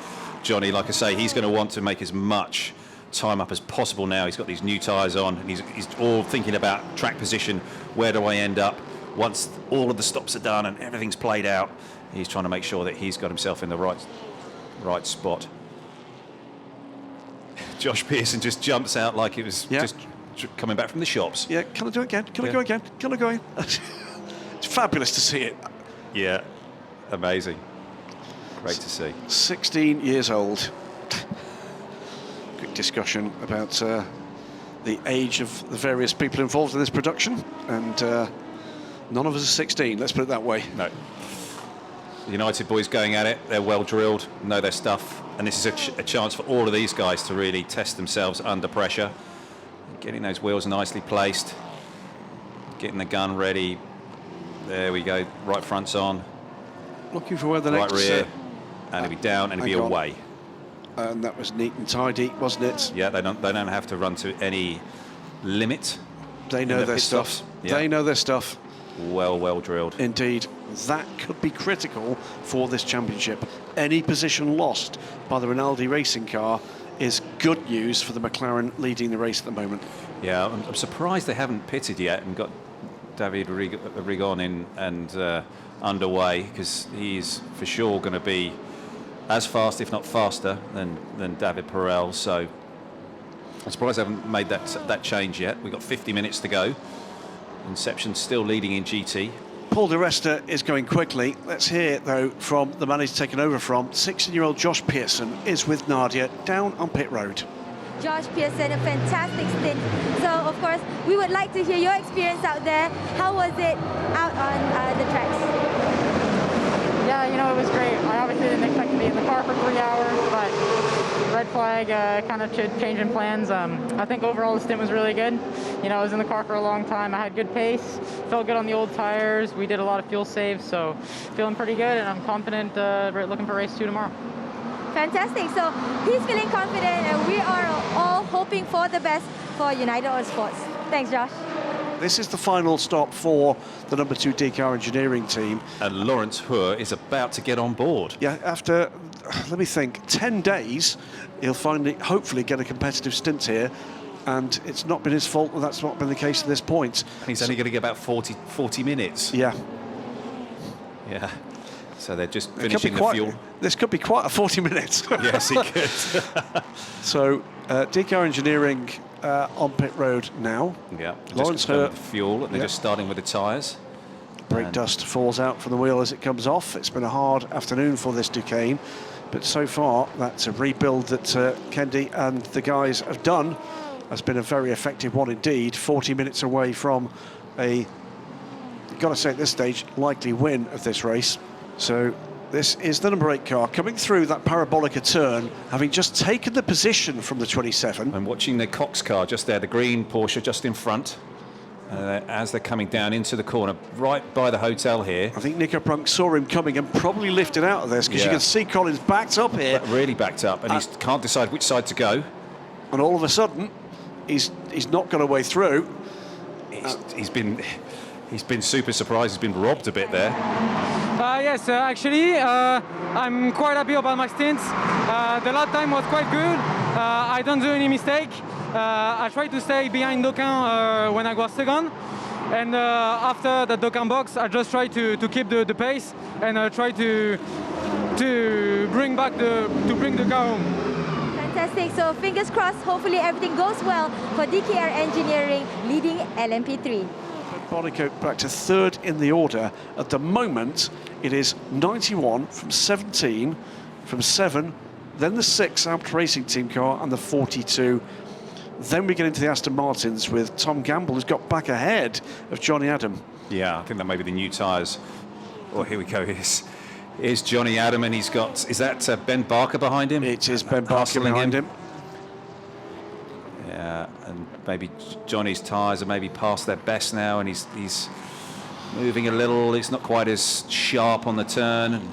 Johnny, like I say, he's going to want to make as much time up as possible now. He's got these new tyres on, and he's all thinking about track position. Where do I end up? Once all of the stops are done and everything's played out, he's trying to make sure that he's got himself in the right spot. Josh Pearson just jumps out like it was just coming back from the shops. Yeah, can I do it again? Can I go again? Can I go in? It's fabulous to see it. Yeah, amazing. Great to see. 16 years old. Quick discussion about the age of the various people involved in this production, and none of us are 16, let's put it that way. No. The United boys going at it, they're well drilled, know their stuff, and this is a chance for all of these guys to really test themselves under pressure. Getting those wheels nicely placed, getting the gun ready. There we go, right front's on. Looking for where the right next... rear, and it'll be down and it'll be away. And that was neat and tidy, wasn't it? Yeah, they don't have to run to any limit. They know their stuff. Yeah. They know their stuff. Well drilled. Indeed. That could be critical for this championship. Any position lost by the Rinaldi racing car is good news for the McLaren leading the race at the moment. Yeah, I'm surprised they haven't pitted yet and got David Rigon in and underway, because he's for sure going to be as fast, if not faster, than David Perel. So I'm surprised they haven't made that change yet. We've got 50 minutes to go. Inception's still leading in GT. Paul Di Resta is going quickly. Let's hear, though, from the man he's taken over from. 16-year-old Josh Pearson is with Nadia down on pit road. Josh Pearson, a fantastic stint. So, of course, we would like to hear your experience out there. How was it out on the tracks? Yeah, it was great. I obviously didn't expect to be in the car for 3 hours, but red flag, kind of changing plans. I think overall the stint was really good. You know, I was in the car for a long time. I had good pace, felt good on the old tires. We did a lot of fuel saves, so feeling pretty good, and I'm confident looking for race 2 tomorrow. Fantastic. So he's feeling confident, and we are all hoping for the best for United Autosports. Thanks, Josh. This is the final stop for the number 2 DCAR engineering team. And Lawrence Hoare is about to get on board. Yeah, after, let me think, 10 days, he'll finally, hopefully, get a competitive stint here. And it's not been his fault that that's not been the case at this point. And he's only going to get about 40 minutes. Yeah. Yeah. So they're just finishing the fuel. This could be quite a 40 minutes. Yes, it could. So, DCAR engineering on pit road now. Yeah. Lawrence Hoare Hoare. the fuel, and they're just starting with the tyres. Brake dust falls out from the wheel as it comes off. It's been a hard afternoon for this Duquesne, but so far that's a rebuild that Kendi and the guys have done. Has been a very effective one indeed. 40 minutes away from a, got to say at this stage, likely win of this race. So this is the number 8 car coming through that parabolica turn, having just taken the position from the 27. I'm watching the Cox car just there, the green Porsche just in front. As they're coming down into the corner, right by the hotel here. I think Nico Prunk saw him coming and probably lifted out of this, because you can see Collins backed up here. Really backed up, and he can't decide which side to go. And all of a sudden, he's not got a way through. He's been super surprised. He's been robbed a bit there. Yes, actually, I'm quite happy about my stints. The lap time was quite good. I don't do any mistake. I tried to stay behind Docan when I was second, and after the Docan box, I just tried to keep the pace and try to bring the car home. Fantastic. So fingers crossed. Hopefully everything goes well for DKR Engineering leading LMP3. Bonico back to 3rd in the order. At the moment, it is 91 from 17, from 7, then the 6 Alps Racing Team car and the 42. Then we get into the Aston Martins with Tom Gamble, who's got back ahead of Johnny Adam. Yeah, I think that may be the new tyres. Oh, here we go. Here's Johnny Adam, and he's got, is that Ben Barker behind him? It is Ben Barker behind him. Yeah, and maybe Johnny's tyres are maybe past their best now, and he's moving a little. It's not quite as sharp on the turn. And,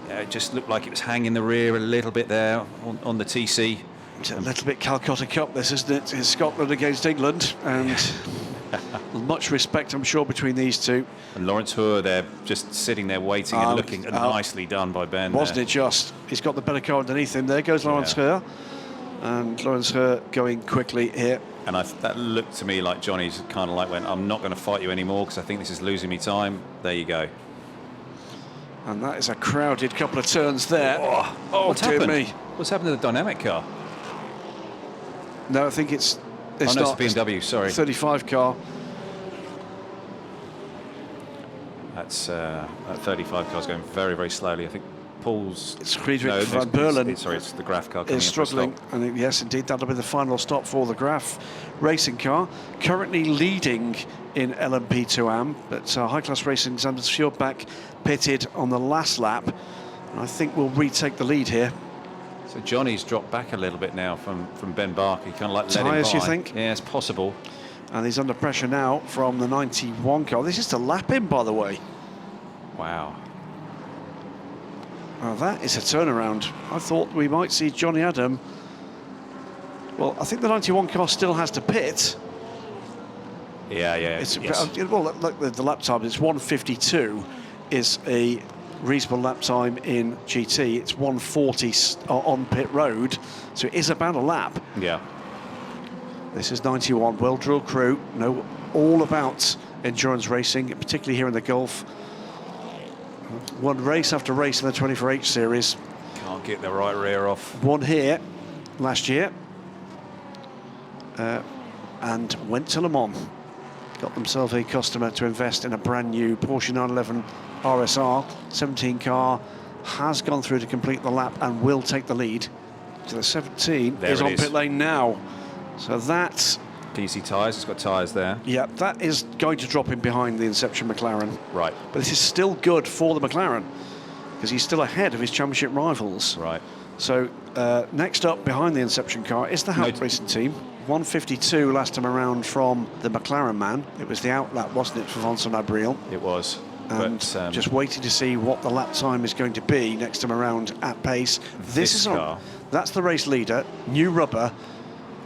it just looked like it was hanging the rear a little bit there on the TC. It's a little bit Calcutta Cup, this, isn't it? It's Scotland against England, and much respect, I'm sure, between these two. And Lawrence Hoare, they're just sitting there waiting and looking, and nicely done by Ben. Wasn't it just? He's got the better car underneath him. There goes Lawrence Hoare. And Lawrence Hoare going quickly here. And that looked to me like Johnny's kind of like went, I'm not going to fight you anymore because I think this is losing me time. There you go. And that is a crowded couple of turns there. Oh, what's dear happened? me. What's happened to the dynamic car? No, I think it's no, it's the BMW, sorry. 35 car. That's that 35 car's going very, very slowly. I think Paul's... It's Friedrich van Berlen. Sorry, it's the Graf car coming is struggling. And yes, indeed, that'll be the final stop for the Graf racing car. Currently leading in LMP2 AM, but High Class Racing's Anders Fjordbach pitted on the last lap. And I think we'll retake the lead here. So Johnny's dropped back a little bit now from Ben Barker. He kind of like let him by. Tyres, you think? Yeah, it's possible. And he's under pressure now from the 91 car. This is to lap him, by the way. Wow. Well, that is a turnaround. I thought we might see Johnny Adam. Well, I think the 91 car still has to pit. Yeah. It's yes. well, look, the lap time. It's 1:52. Is a reasonable lap time in GT. It's 1:40 on pit road, so it is about a lap. Yeah. This is 91. Well-drilled crew. Know all about endurance racing, particularly here in the Gulf. Won race after race in the 24H series. Can't get the right rear off. Won here last year. And went to Le Mans. Got themselves a customer to invest in a brand new Porsche 911 RSR. 17 car has gone through to complete the lap and will take the lead. So the 17 is on pit lane now. So that... Can you see tyres? It's got tyres there. Yeah, that is going to drop him behind the Inception McLaren. Right. But this is still good for the McLaren because he's still ahead of his championship rivals. Right. So next up behind the Inception car is the Haupt Racing team. 152 last time around from the McLaren man. It was the outlap, wasn't it, for Vincent Abril? It was. And but, just waiting to see what the lap time is going to be next time around at pace. This is car. That's the race leader, new rubber,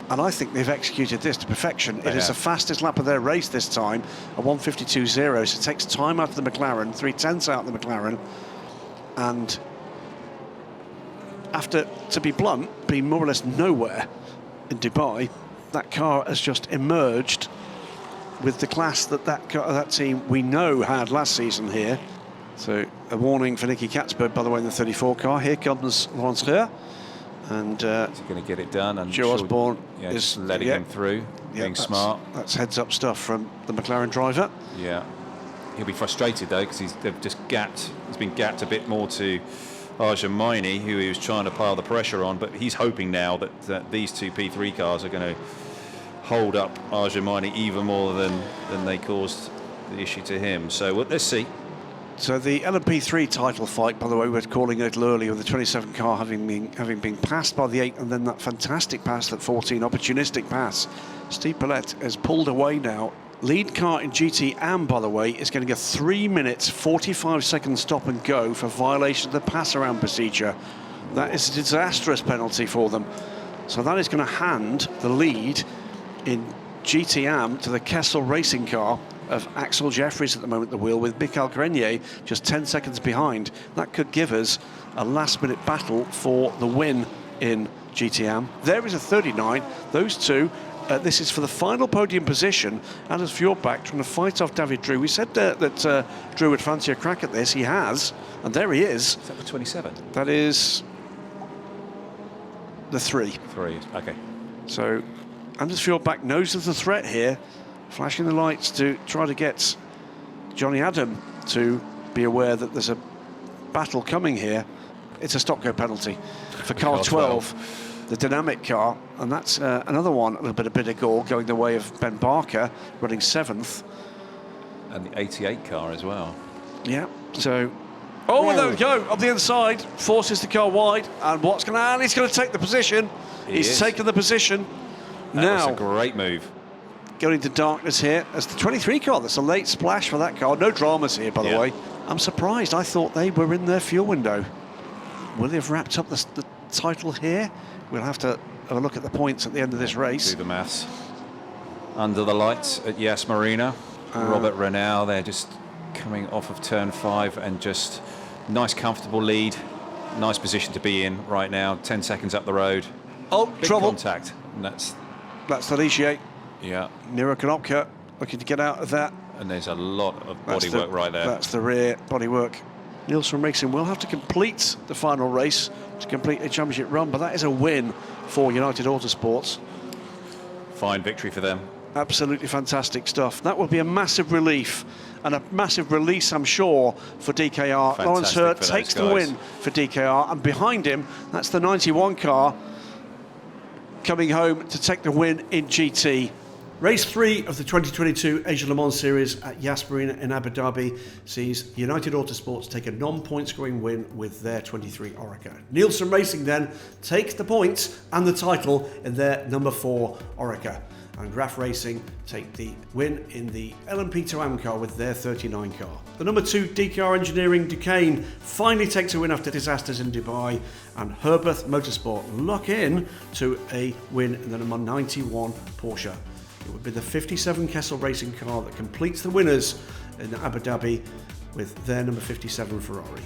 and I think they've executed this to perfection. It is the fastest lap of their race this time, a 152.0, so it takes time out of the McLaren, 3/10 out of the McLaren, and after, to be blunt, being more or less nowhere in Dubai, that car has just emerged with the class that team we know had last season here. So a warning for Nicky Catsburg, by the way, in the 34 car. Here comes Laurence Reur. And he's going to get it done. And Joe Osborne is just letting him through, being smart. That's heads up stuff from the McLaren driver. Yeah, he'll be frustrated though because he's been gapped a bit more to Arjamaini, who he was trying to pile the pressure on. But he's hoping now that these two P3 cars are going to hold up Arjamaini even more than they caused the issue to him. So let's see. So the LMP3 title fight, by the way, we're calling it a little earlier, with the 27 car having been passed by the 8, and then that fantastic pass at 14, opportunistic pass. Steve Paulette has pulled away now. Lead car in GT AM, by the way, is getting a 3 minutes 45 second stop and go for violation of the pass around procedure. That is a disastrous penalty for them. So that is going to hand the lead in GT AM to the Kessel racing car of Axel Jeffries at the moment at the wheel, with Michael Grenier just 10 seconds behind. That could give us a last-minute battle for the win in GTM. There is a 39. Those two, this is for the final podium position. Anders Fjordbach trying to fight off David Drew. We said that Drew would fancy a crack at this. He has, and there he is. Is that the 27? That is the 3. 3, okay. So Anders Fjordbach knows there's a threat here, flashing the lights to try to get Johnny Adam to be aware that there's a battle coming here. It's a stop-go penalty for car 12, the dynamic car, and that's another one, a little bit of gore going the way of Ben Barker, running 7th. And the 88 car as well. Yeah, so... Oh, there we go, up the inside, forces the car wide, and what's going to happen? He's going to take the position. He's taken the position. That was a great move. Going into darkness here as the 23 car. That's a late splash for that car. No dramas here, by the way. I'm surprised. I thought they were in their fuel window. Will they have wrapped up the title here? We'll have to have a look at the points at the end of this race. Do the maths. Under the lights at Yas Marina. Robert Renault, they're just coming off of turn 5 and just nice, comfortable lead. Nice position to be in right now. 10 seconds up the road. Oh, big trouble. Contact. And that's the Ligier. Yeah. Miro Konopka looking to get out of that. And there's a lot of bodywork right there. That's the rear bodywork. Nielsen Racing will have to complete the final race to complete a championship run, but that is a win for United Autosports. Fine victory for them. Absolutely fantastic stuff. That will be a massive relief and a massive release, I'm sure, for DKR. Laurence Reur takes the win for DKR, and behind him, that's the 91 car coming home to take the win in GT. Race 3 of the 2022 Asia Le Mans Series at Yas Marina in Abu Dhabi sees United Autosports take a non-point scoring win with their 23 Oreca. Nielsen Racing then takes the points and the title in their number 4 Oreca. And RAF Racing take the win in the LMP2AM car with their 39 car. The number 2 DKR Engineering Duquesne finally takes a win after disasters in Dubai, and Herbert Motorsport lock in to a win in the number 91 Porsche. It would be the 57 Kessel Racing car that completes the winners in Abu Dhabi with their number 57 Ferrari.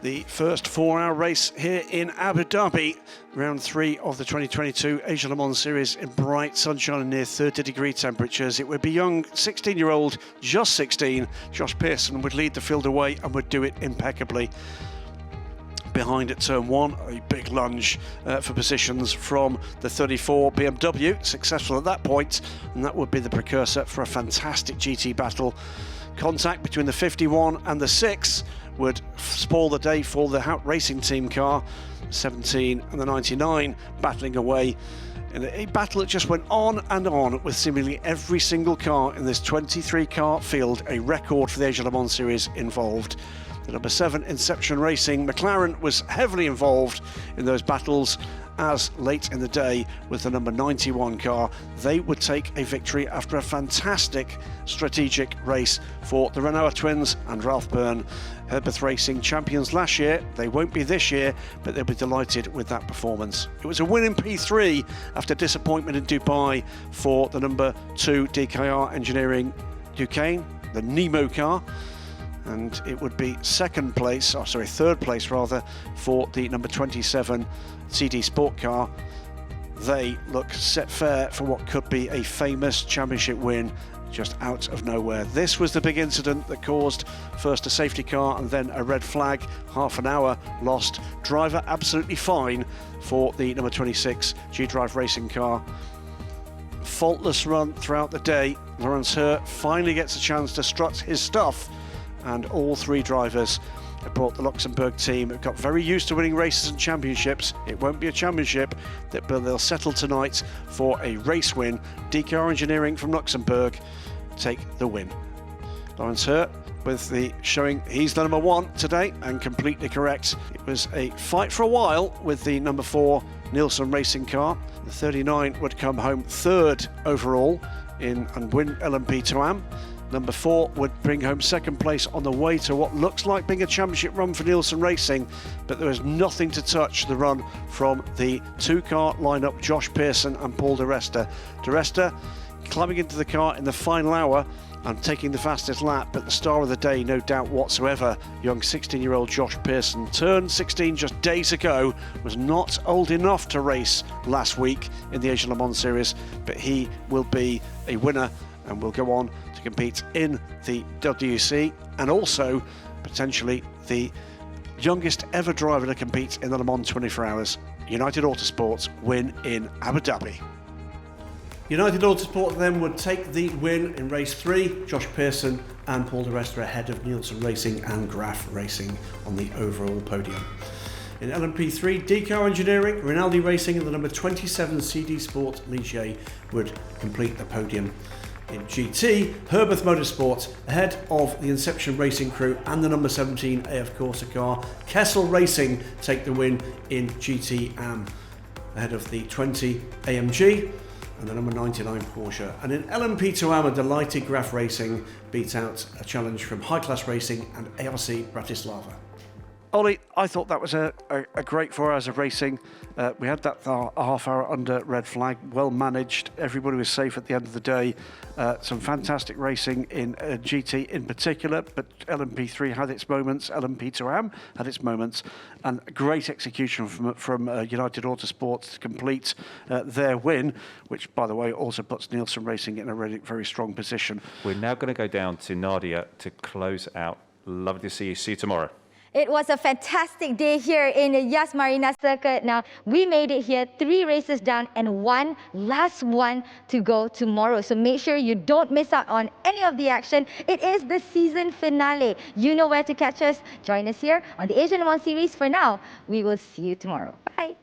The first 4-hour race here in Abu Dhabi, round 3 of the 2022 Asia Le Mans Series in bright sunshine and near 30-degree temperatures. It would be young 16-year-old, just 16, Josh Pearson would lead the field away and would do it impeccably. Behind at turn 1, a big lunge for positions from the 34 BMW, successful at that point, and that would be the precursor for a fantastic GT battle. Contact between the 51 and the 6 would spoil the day for the Haupt Racing team car. 17 and the 99 battling away in a battle that just went on and on, with seemingly every single car in this 23 car field, a record for the Asia Le Mans Series, involved. The number 7, Inception Racing. McLaren was heavily involved in those battles, as late in the day with the number 91 car. They would take a victory after a fantastic strategic race for the Renault twins and Ralph Byrne. Herbeth Racing champions last year. They won't be this year, but they'll be delighted with that performance. It was a win in P3 after disappointment in Dubai for the number 2 DKR Engineering Duquesne, the Nemo car. And it would be third place rather, for the number 27 CD Sport car. They look set fair for what could be a famous championship win just out of nowhere. This was the big incident that caused first a safety car and then a red flag. Half an hour lost. Driver absolutely fine for the number 26 G-Drive Racing car. Faultless run throughout the day. Lawrence Hurt finally gets a chance to strut his stuff, and all 3 drivers have brought the Luxembourg team, have got very used to winning races and championships. It won't be a championship, but they'll settle tonight for a race win. DKR Engineering from Luxembourg take the win. Lawrence Hurt with the showing he's the number 1 today, and completely correct. It was a fight for a while with the number 4 Nielsen Racing car. The 39 would come home 3rd overall and win LMP Toam. Number 4 would bring home 2nd place on the way to what looks like being a championship run for Nielsen Racing, but there was nothing to touch the run from the 2-car lineup, Josh Pearson and Paul Di Resta. Di Resta climbing into the car in the final hour and taking the fastest lap, but the star of the day, no doubt whatsoever, young 16-year-old Josh Pearson. Turned 16 just days ago, was not old enough to race last week in the Asian Le Mans Series, but he will be a winner and will go on to compete in the WC, and also potentially the youngest ever driver to compete in the Le Mans 24 Hours. United Autosports win in Abu Dhabi. United Autosport then would take the win in race 3. Josh Pearson and Paul Di Resta ahead of Nielsen Racing and Graf Racing on the overall podium. In LMP3, DKR Engineering, Rinaldi Racing and the number 27 CD Sport Ligier would complete the podium. In GT, Herbeth Motorsport ahead of the Inception Racing crew and the number 17 AF Corsa car. Kessel Racing take the win in GT AM ahead of the 20 AMG and the number 99 Porsche. And in LMP2AM, a delighted Graf Racing beat out a challenge from High Class Racing and ARC Bratislava. Ollie, I thought that was a great 4 hours of racing. We had that a half hour under red flag, well managed. Everybody was safe at the end of the day. Some fantastic racing in GT in particular, but LMP3 had its moments, LMP2AM had its moments, and great execution from United Autosports to complete their win, which, by the way, also puts Nielsen Racing in a really very strong position. We're now going to go down to Nadia to close out. Lovely to see you. See you tomorrow. It was a fantastic day here in the Yas Marina Circuit. Now, we made it here, 3 races down and 1 last one to go tomorrow. So make sure you don't miss out on any of the action. It is the season finale. You know where to catch us. Join us here on the Asian Le Mans Series. For now, we will see you tomorrow. Bye.